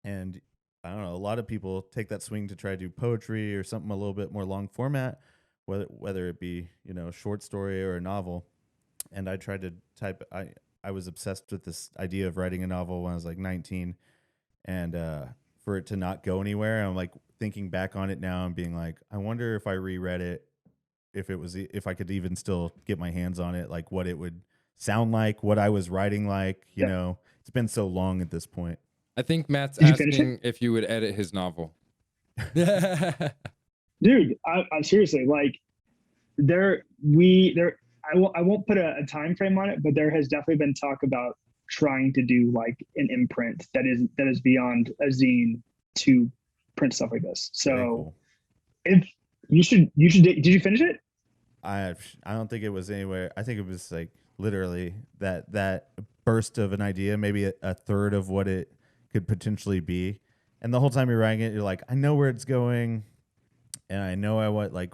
And I don't know, a lot of people take that swing to try to do poetry or something a little bit more long format, whether it be, you know, a short story or a novel. And I tried to type. I was obsessed with this idea of writing a novel when I was like 19, and for it to not go anywhere, I'm like thinking back on it now and being like, I wonder if I reread it, if I could even still get my hands on it, like what it would sound like, what I was writing like. You Yeah. know, it's been so long at this point. I think Matt's Did you finish asking if you would edit his novel. Dude, I'm seriously like I won't put a time frame on it, but there has definitely been talk about trying to do like an imprint that is beyond a zine to print stuff like this. Very So cool. if you should did you finish it? I don't think it was anywhere. I think it was like literally that burst of an idea, maybe a third of what it could potentially be. And the whole time you're writing it, you're like, I know where it's going, and I know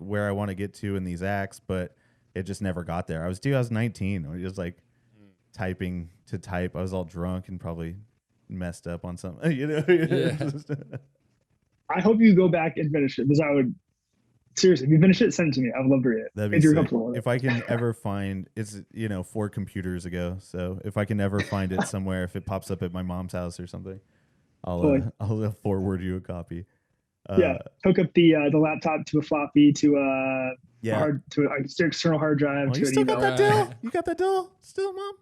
where I want to get to in these acts, but it just never got there. I was 2019. I was just like typing to type. I was all drunk and probably messed up on something. You know. Yeah. I hope you go back and finish it because I would seriously, if you finish it, send it to me. I would love to read it. That'd be If you're sick. comfortable with it. If I can ever find, it's, you know, 4 computers ago. So if I can ever find it somewhere, if it pops up at my mom's house or something, I'll forward you a copy. Yeah, hook up the laptop to a floppy to a Yeah. external hard drive. Oh, to you an still got email. that deal? You got that deal still, Mom?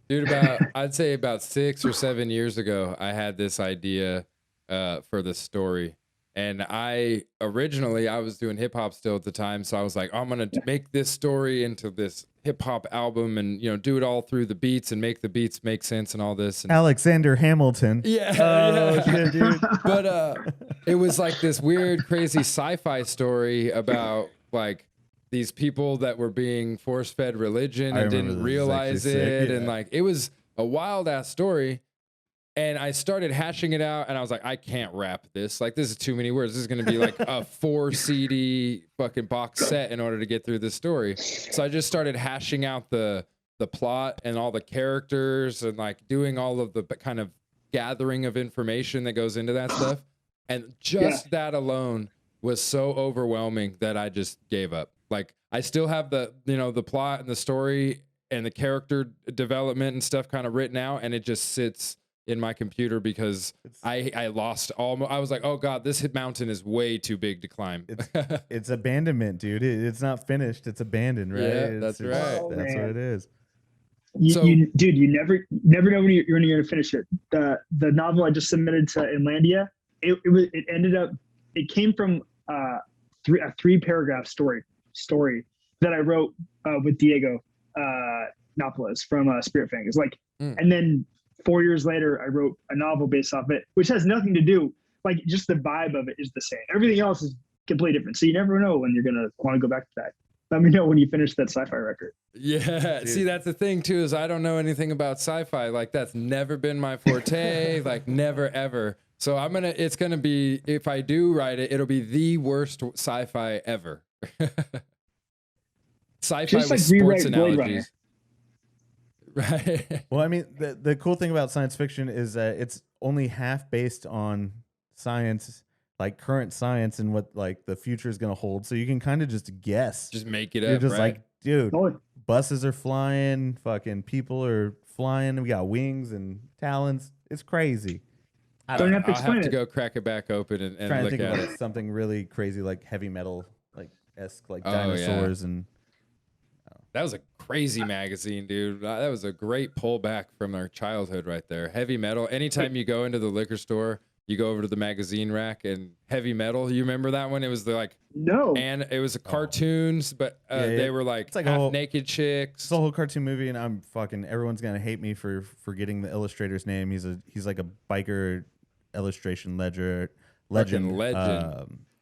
Dude, I'd say about 6 or 7 years ago, I had this idea for the story. And I was doing hip hop still at the time. So I was like, I'm going to make this story into this hip hop album and, you know, do it all through the beats and make the beats make sense and all this. And Alexander Hamilton. yeah. Oh, yeah. shit, dude. But it was like this weird, crazy sci-fi story about like these people that were being force-fed religion I and remember didn't this. It's realize actually it. sick, And yeah. like, it was a wild ass story. And I started hashing it out and I was like, I can't rap this. Like, this is too many words. This is going to be like a 4 CD fucking box set in order to get through this story. So I just started hashing out the plot and all the characters and like doing all of the kind of gathering of information that goes into that stuff. And just that alone was so overwhelming that I just gave up. Like, I still have the plot and the story and the character development and stuff kind of written out, and it just sits in my computer because I lost all. I was like, oh God, this mountain is way too big to climb. It's abandonment, dude. It's not finished. It's abandoned, right? Yeah, that's right. That's Oh, what man. it is. Dude, you never know when you're going to finish it. The novel I just submitted to Inlandia, it ended up, it came from a 3-paragraph story that I wrote with Diego Nopolis from Spirit Fang. It's like, and then 4 years later, I wrote a novel based off it, which has nothing to do, like just the vibe of it is the same. Everything else is completely different. So you never know when you're going to want to go back to that. Let me know when you finish that sci-fi record. Yeah. See, that's the thing too, is I don't know anything about sci-fi. Like, that's never been my forte, like never, ever. So it's going to be, if I do write it, it'll be the worst sci-fi ever. Sci-fi Just with like sports rewrite Blade analogies. Right. Well, I mean, the cool thing about science fiction is that it's only half based on science, like current science and what like the future is going to hold. So you can kind of just guess. Just make it You're up, just right? like, dude, Oh, buses are flying, fucking people are flying. We got wings and talons. It's crazy. I Don't don't know. have to I'll have explain to it. go crack it back open and Trying to look think at of it. like something really crazy, like heavy metal, like esque, like Oh, yeah. dinosaurs and. That was a crazy magazine, dude. That was a great pullback from our childhood right there. Heavy metal. Anytime you go into the liquor store, you go over to the magazine rack and heavy metal. You remember that one? It was no. and it was cartoons, but Yeah, yeah. they were like, It's like a half whole- naked chicks. It's a whole cartoon movie, and I'm fucking. Everyone's gonna hate me for forgetting the illustrator's name. He's like a biker illustration legend. Legend.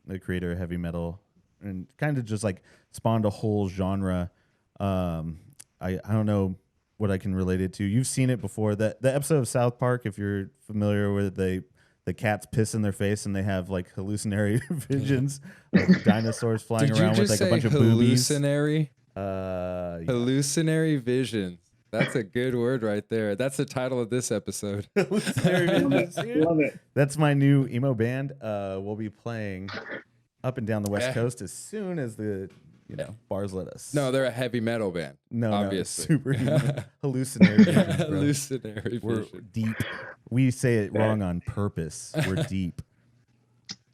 The creator of heavy metal, and kind of just like spawned a whole genre. I don't know what I can relate it to. You've seen it before. The episode of South Park, if you're familiar with it, the cats piss in their face and they have like hallucinatory visions of dinosaurs flying Did you around with just like a say bunch of boobies. hallucinatory? Yeah. Hallucinatory visions. That's a good word right there. That's the title of this episode. Hallucinatory Love visions, it. dude. Love it. That's my new emo band. We'll be playing up and down the West Coast as soon as the bars let us. No, they're a heavy metal band. No, obviously. super hallucinatory. Visions, bro. Hallucinatory We're vision. deep. We say it wrong on purpose. We're deep.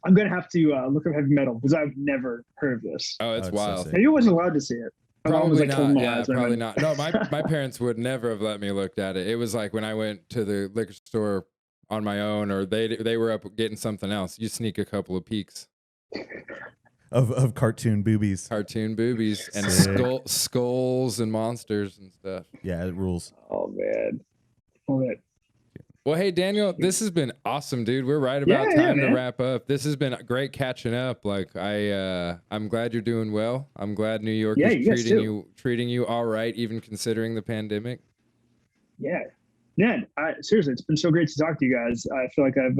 I'm gonna have to look up heavy metal because I've never heard of this. Oh, it's it's so wild. sick. Maybe I wasn't allowed to see it. My mom was, Probably like, closing not. my Yeah, eyes when I probably went. not. No, my parents would never have let me look at it. It was like when I went to the liquor store on my own, or they were up getting something else. You sneak a couple of peeks. Of cartoon boobies. Cartoon boobies and Sick. skulls and monsters and stuff. Yeah, it rules. Oh man. Oh man. Well, hey Daniel, this has been awesome, dude. We're right about Yeah, time to man. wrap up. This has been great catching up. Like I'm glad you're doing well. I'm glad New York Yeah, is you guys treating you all right, even considering the pandemic. Yeah. Man, seriously, it's been so great to talk to you guys. I feel like I've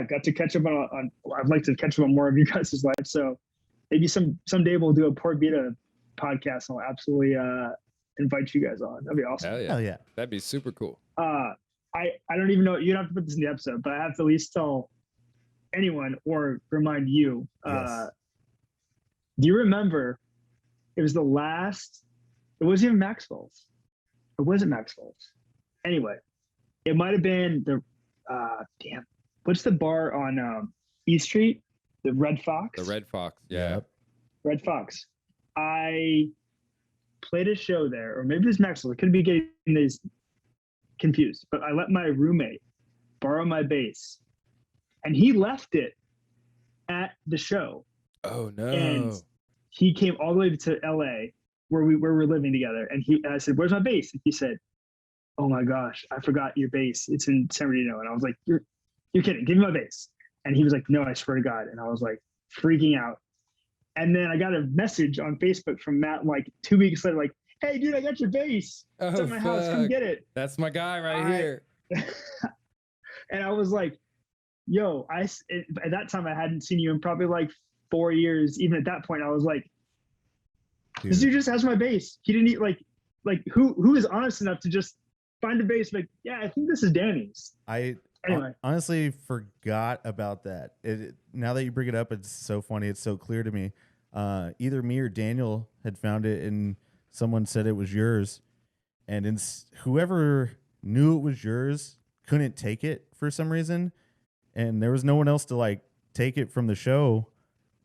got to catch up on I'd like to catch up on more of you guys' life. So maybe someday we'll do a Port Vita podcast and I'll absolutely invite you guys on. That'd be awesome. Hell yeah. Hell yeah. That'd be super cool. I don't even know, you don't have to put this in the episode, but I have to at least tell anyone or remind you. Yes. Do you remember it was it wasn't even Maxwell's. It wasn't Maxwell's. Anyway, it might have been the what's the bar on East Street? The Red Fox? The Red Fox. Yeah. Yep. Red Fox. I played a show there, or maybe it was Maxwell. I could be getting these confused, but I let my roommate borrow my bass, and he left it at the show. Oh no. And he came all the way to LA where we're living together. And I said, "Where's my bass?" And he said, "Oh my gosh, I forgot your bass. It's in San Bernardino." And I was like, You're kidding. Give me my bass." And he was like, "No, I swear to God." And I was like freaking out. And then I got a message on Facebook from Matt like 2 weeks later, like, "Hey dude, I got your bass. It's at my house. Come get it." That's my guy right here. And I was like, yo, at that time I hadn't seen you in probably like 4 years. Even at that point, I was like, this dude just has my bass. He didn't like who is honest enough to just find a bass, like, yeah, I think this is Danny's. Anyway. Honestly forgot about that. Now that you bring it up, it's so funny. It's so clear to me. Either me or Daniel had found it and someone said it was yours. And whoever knew it was yours couldn't take it for some reason. And there was no one else to like take it from the show.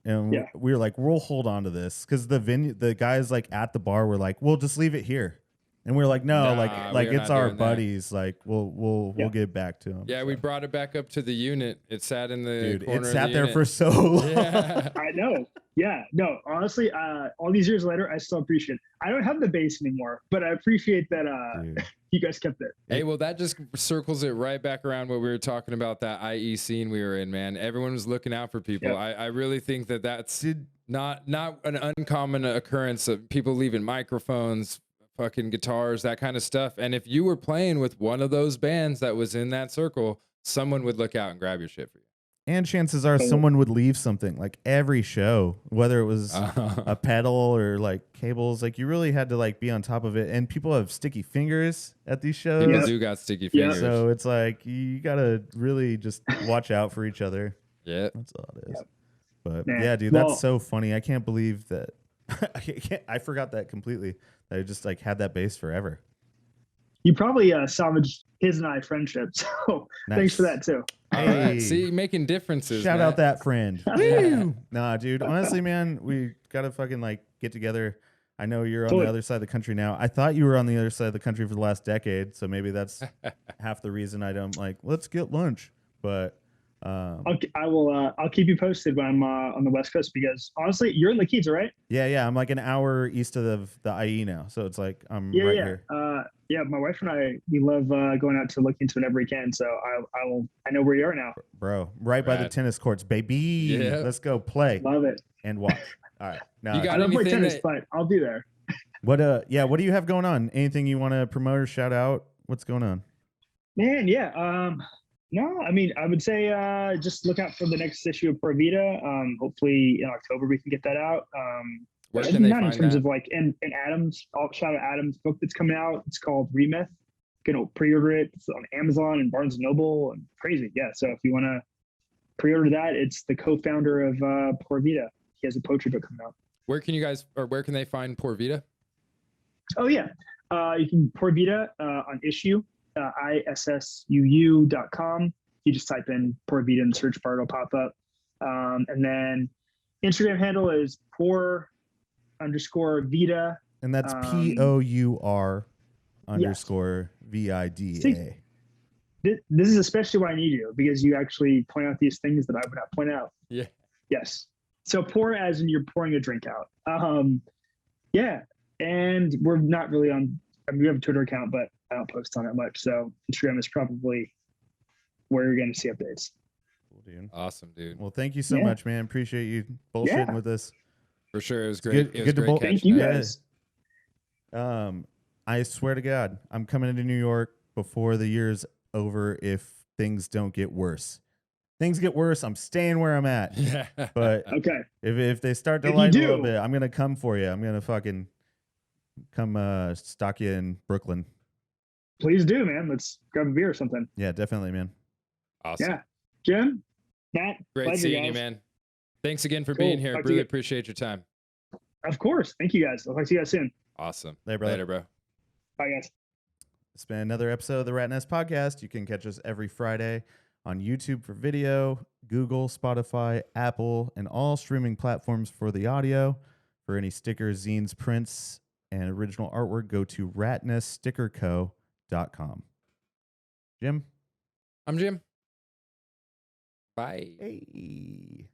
And we were like, we'll hold on to this. Because the guys like at the bar were like, we'll just leave it here. And we were like, no, like it's our buddies. That. Like we'll get back to them. Yeah, so. We brought it back up to the unit. It sat in the corner. It sat of the there unit. for so long. Yeah. I know. Yeah, no, honestly, all these years later, I still appreciate it. I don't have the bass anymore, but I appreciate that you guys kept it. Hey, well, that just circles it right back around what we were talking about, that IE scene we were in, man. Everyone was looking out for people. Yep. I really think that's not an uncommon occurrence of people leaving microphones, fucking guitars, that kind of stuff. And if you were playing with one of those bands that was in that circle, someone would look out and grab your shit for you. And chances are someone would leave something, like every show, whether it was a pedal or like cables. Like you really had to like be on top of it. And people have sticky fingers at these shows. People do got sticky fingers. So it's like you gotta really just watch out for each other. Yeah, that's all it is. Yep. But yeah, dude, that's so funny. I can't believe that. I forgot that completely. That I just like had that bass forever. You probably salvaged his and I friendship. So thanks for that too. All right. See, making differences. Shout out that friend. Woo! Nah, dude. Honestly, man, we gotta fucking like get together. I know you're on the other side of the country now. I thought you were on the other side of the country for the last decade, so maybe that's half the reason I don't like. Let's get lunch. But I'll keep you posted when I'm on the West Coast, because honestly, you're in La Quinta, right? Yeah. I'm like an hour east of the IE now, so it's like I'm right here. Yeah, my wife and I, we love going out to La Quinta whenever we can. So I know where you are now, bro. Right by the tennis courts, baby. Yeah. Let's go play. Love it and watch. All right. Now I don't play tennis, but I'll be there. What do you have going on? Anything you want to promote or shout out? What's going on? Man, yeah. No, I mean, I would say just look out for the next issue of Pura Vida. Hopefully in October we can get that out. Where can they not find in terms that? of like, and Adam's, I'll shout out Adam's book that's coming out. It's called Remyth. You can pre-order it. It's on Amazon and Barnes & Noble and crazy. Yeah. So if you want to pre-order that. It's the co-founder of Por Vida. He has a poetry book coming out. Where can you guys, or where can they find Por Vida? Oh yeah, you can Por Vida on Issue, issuu.com. You just type in Por Vida in the search bar, it'll pop up. And then Instagram handle is Por_Vida. And that's POUR_VIDA. This is especially why I need you, because you actually point out these things that I would not point out. Yeah. Yes. So pour as in you're pouring a drink out. Yeah. And we're not really on, I mean, we have a Twitter account, but I don't post on it much. So Instagram is probably where you're going to see updates. Cool, dude. Awesome, dude. Well, thank you so much, man. Appreciate you bullshitting with us. For sure. It was great. It was great bullshit. Thank you guys. I swear to God, I'm coming into New York before the year's over if things don't get worse. Things get worse, I'm staying where I'm at. Yeah. But Okay. if they start to If you lighten a do- little bit, I'm gonna come for you. I'm gonna fucking come stalk you in Brooklyn. Please do, man. Let's grab a beer or something. Yeah, definitely, man. Awesome. Yeah. Jim, Matt, Great pleasure, seeing you, guys. man. Thanks again for Cool. being here. Talk to Really you. appreciate your time. Of course. Thank you guys. I'll talk to you guys soon. Awesome. Later, brother. Later, bro. Bye, guys. It's been another episode of the Ratnest podcast. You can catch us every Friday on YouTube for video, Google, Spotify, Apple, and all streaming platforms for the audio. For any stickers, zines, prints, and original artwork, go to ratneststickerco.com. Jim? I'm Jim. Bye. Hey.